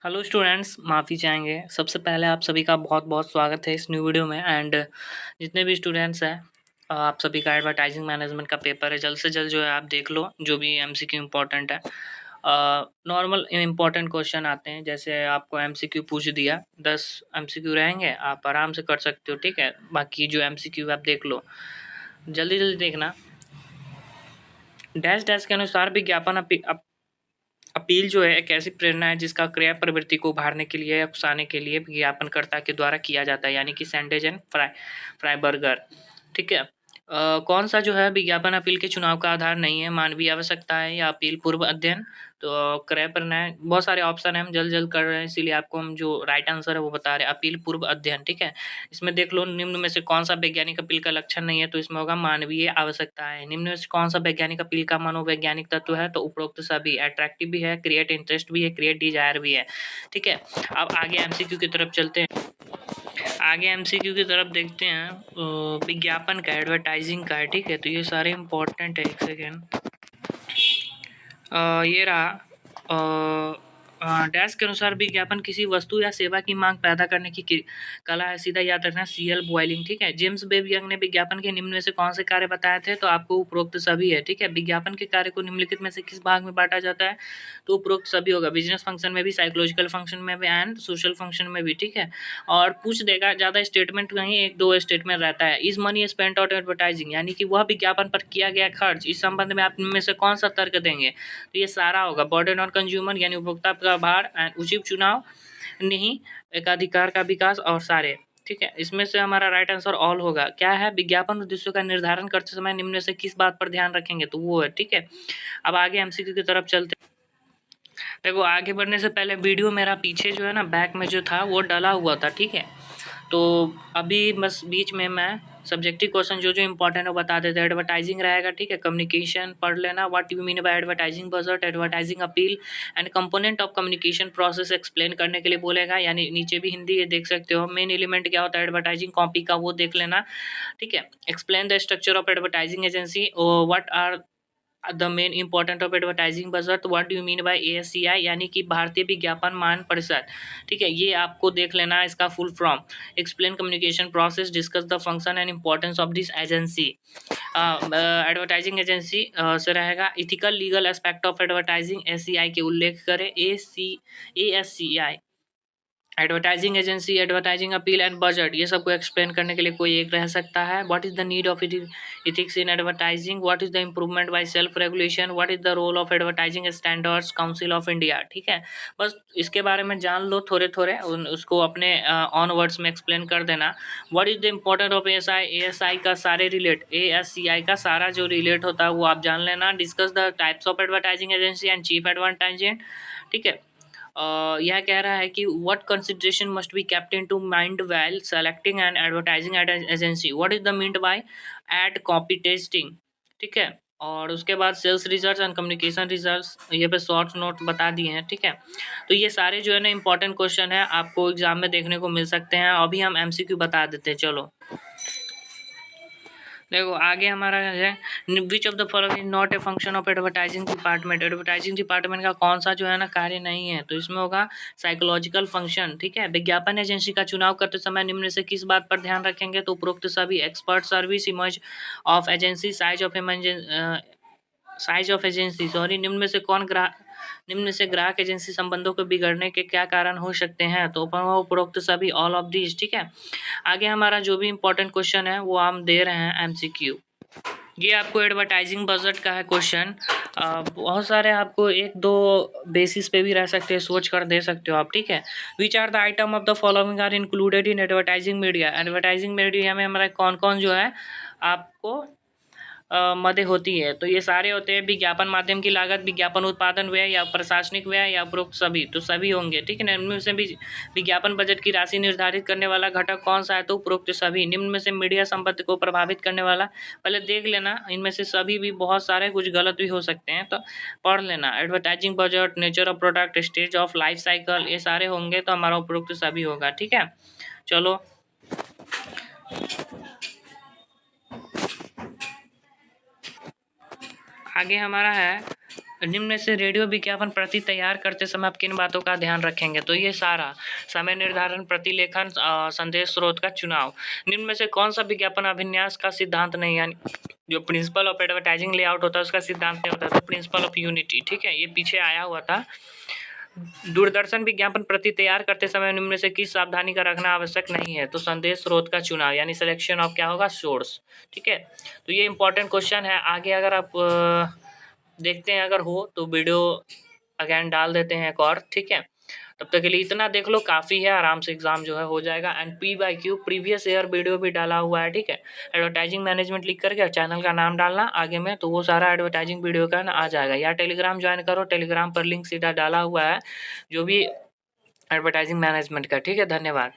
Hello students, माफ़ी चाहेंगे। सबसे पहले आप सभी का बहुत-बहुत स्वागत है इस न्यू वीडियो में। एंड जितने भी स्टूडेंट्स हैं, आप सभी का एडवर्टाइजिंग मैनेजमेंट का पेपर है। जल्द से जल्द जो है आप देख लो, जो भी एमसीक्यू इम्पोर्टेंट है। नॉर्मल इम्पोर्टेंट क्वेश्चन आते हैं, जैसे आपको एमसीक्यू पूछ दिया, 10 एमसीक्यू रहेंगे, आप आराम से कर सकते हो, ठीक है। बाकी जो एमसीक्यू आप देख लो, जल्दी-जल्दी देखना। डैश डैश के अनुसार विज्ञापन अपील जो है एक ऐसी प्रेरणा है जिसका क्रय प्रवृत्ति को उभारने के लिए या उकसाने के लिए विज्ञापनकर्ता के द्वारा किया जाता है, यानी कि सैंडेज एंड फ्राइबर्गर। ठीक है। कौन सा जो है विज्ञापन अपील के चुनाव का आधार नहीं है, मानवीय आवश्यकता है या अपील पूर्व अध्ययन। तो क्रय प्रेरणा है, बहुत सारे ऑप्शन है, हम जल्द जल्द कर रहे हैं, इसीलिए आपको हम जो राइट आंसर है वो बता रहे हैं, अपील पूर्व अध्ययन। ठीक है। इसमें देख लो, निम्न में से कौन सा वैज्ञानिक अपील का लक्षण नहीं है, तो इसमें होगा मानवीय आवश्यकता है। निम्न में से कौन सा वैज्ञानिक अपील का मनोवैज्ञानिक तत्व है, तो उपरोक्त सभी। अट्रैक्टिव भी है, क्रिएट इंटरेस्ट भी है, क्रिएट डिजायर भी है। ठीक है। अब आगे एमसीक्यू की तरफ चलते हैं। आगे एमसीक्यू की तरफ देखते हैं। विज्ञापन का, एडवर्टाइजिंग का है। ठीक है, तो ये सारे इंपॉर्टेंट है। एक सेकेंड। ये रहा। डैश के अनुसार विज्ञापन किसी वस्तु या सेवा की मांग पैदा करने की कला है। सीधा याद रखना, सीएल बॉयलिंग। ठीक है। जेम्स वेब यंग ने विज्ञापन के निम्न में से कौन से कार्य बताए थे, तो आपको उपरोक्त सभी है। ठीक है। विज्ञापन के कार्य को निम्नलिखित में से किस भाग में बांटा जाता है, तो उपरोक्त सभी होगा। बिजनेस फंक्शन में भी, साइकोलॉजिकल फंक्शन में भी एंड सोशल फंक्शन में भी। ठीक है। और पूछ देगा, ज़्यादा स्टेटमेंट नहीं, एक दो स्टेटमेंट रहता है। Is money spent on advertising, यानी कि वह विज्ञापन पर किया गया खर्च, इस संबंध में आप इनमें से कौन सा तर्क देंगे, तो ये सारा होगा। बर्डन ऑन कंज्यूमर, यानी उपभोक्ता का भार, एंड उचित चुनाव नहीं, एकाधिकार का विकास, और सारे। ठीक है। इसमें से हमारा राइट आंसर ऑल होगा। क्या है, विज्ञापन उद्देश्यों का निर्धारण करते समय निम्न में से किस बात पर ध्यान रखेंगे, तो वो है। ठीक है। अब आगे एमसीक्यू की तरफ चलते हैं। देखो, आगे बढ़ने से पहले वीडियो मेरा पीछे जो है ना, बैक में जो था वो डला हुआ था। ठीक है। तो अभी बस बीच में मैं सब्जेक्टिव क्वेश्चन जो जो इंपॉर्टेंट है वो बता देते हैं। एडवर्टाइजिंग रहेगा। ठीक है। कम्युनिकेशन पढ़ लेना, what you mean bye advertising budget, advertising appeal and component of communication process explain करने के लिए बोलेगा, यानी नीचे भी हिंदी ये देख सकते हो। मेन एलिमेंट क्या होता है एडवर्टाइजिंग कॉपी का, वो देख लेना। ठीक है। Explain the structure of advertising agency, what are the main important of advertising budget, what do you mean by ASCI, यानी कि भारतीय विज्ञापन मान परिषद। ठीक है। ये आपको देख लेना है, इसका full form. Explain communication process, discuss the function and importance of this agency. Advertising agency से रहेगा। Ethical legal aspect of advertising, SCI के उल्लेख करें। ASCII advertising agency, advertising appeal and budget, ये सबको एक्सप्लेन करने के लिए कोई एक रह सकता है। What is the need of ethics in advertising, what is the improvement by self regulation, what is the role of advertising standards council of India. ठीक है। बस इसके बारे में जान लो थोड़े थोड़े, उसको अपने ऑन वर्ड्स में एक्सप्लेन कर देना। What is the important of ASI का सारे रिलेट, एएससीआई का सारा जो रिलेट होता है वो आप जान लेना। Discuss the types of advertising agency and chief advertising. ठीक है। यह कह रहा है कि what consideration must be kept in to mind well selecting and advertising agency, what is the meant by ad copy testing. ठीक है। और उसके बाद sales results and communication results, ये पे शॉर्ट नोट बता दिए हैं। ठीक है। तो ये सारे जो है ना इंपॉर्टेंट क्वेश्चन है, आपको एग्जाम में देखने को मिल सकते हैं। अभी हम एमसीक्यू बता देते हैं। चलो देखो, आगे हमारा है, which of the following not a function of advertising department. Advertising department का कौन सा जो है ना कार्य नहीं है, तो इसमें होगा साइकोलॉजिकल फंक्शन। ठीक है। विज्ञापन एजेंसी का चुनाव करते समय निम्न से किस बात पर ध्यान रखेंगे, तो उपरोक्त सभी। Expert service, image of agency, size of agency, sorry. निम्न में से ग्राहक एजेंसी संबंधों के बिगड़ने के क्या कारण हो सकते हैं, तो उपरोक्त सभी, ऑल ऑफ दीज। ठीक है। आगे हमारा जो भी इंपॉर्टेंट क्वेश्चन है वो हम दे रहे हैं एमसीक्यू। ये आपको एडवर्टाइजिंग बजट का है क्वेश्चन। बहुत सारे आपको एक दो बेसिस पे भी रह सकते हैं, सोच कर दे सकते हो आप। ठीक है। Which are the item of the following are included in advertising media. Advertising media में हमारा कौन कौन जो है आपको मदें होती है, तो ये सारे होते हैं। विज्ञापन माध्यम की लागत, विज्ञापन उत्पादन व्यय या प्रशासनिक व्यय, या उपरोक्त सभी, तो सभी होंगे। ठीक है। निम्न में से भी विज्ञापन बजट की राशि निर्धारित करने वाला घटक कौन सा है, तो उपरोक्त सभी। निम्न में से मीडिया संपत्ति को प्रभावित करने वाला, पहले देख लेना, इनमें से सभी भी बहुत सारे, कुछ गलत भी हो सकते हैं, तो पढ़ लेना। Advertising budget, nature of product, stage of life cycle, ये सारे होंगे, तो हमारा उपरोक्त सभी होगा। ठीक है। चलो आगे हमारा है निम्न में से रेडियो विज्ञापन प्रति तैयार करते समय आप किन बातों का ध्यान रखेंगे? तो ये सारा समय निर्धारण, प्रतिलेखन, संदेश स्रोत का चुनाव। निम्न में से कौन सा विज्ञापन अभिन्यास का सिद्धांत नहीं, यानी जो प्रिंसिपल ऑफ एडवर्टाइजिंग लेआउट होता है उसका सिद्धांत नहीं होता था, प्रिंसिपल ऑफ यूनिटी, ठीक है, ये पीछे आया हुआ था। दूरदर्शन विज्ञापन प्रति तैयार करते समय निम्न में से किस सावधानी का रखना आवश्यक नहीं है? तो संदेश स्रोत का चुनाव, यानी सिलेक्शन ऑफ क्या होगा, सोर्स, ठीक है। तो ये इंपॉर्टेंट क्वेश्चन है। आगे अगर आप देखते हैं, अगर हो तो वीडियो अगेन डाल देते हैं एक और, ठीक है। तब तक के लिए इतना देख लो, काफ़ी है, आराम से एग्जाम जो है हो जाएगा। And PYQ previous year video भी डाला हुआ है, ठीक है। एडवर्टाइजिंग मैनेजमेंट लिख करके चैनल का नाम डालना आगे में, तो वो सारा एडवर्टाइजिंग वीडियो का ना आ जाएगा। या टेलीग्राम ज्वाइन करो, टेलीग्राम पर लिंक सीधा डाला हुआ है जो भी एडवर्टाइजिंग मैनेजमेंट का, ठीक है। धन्यवाद।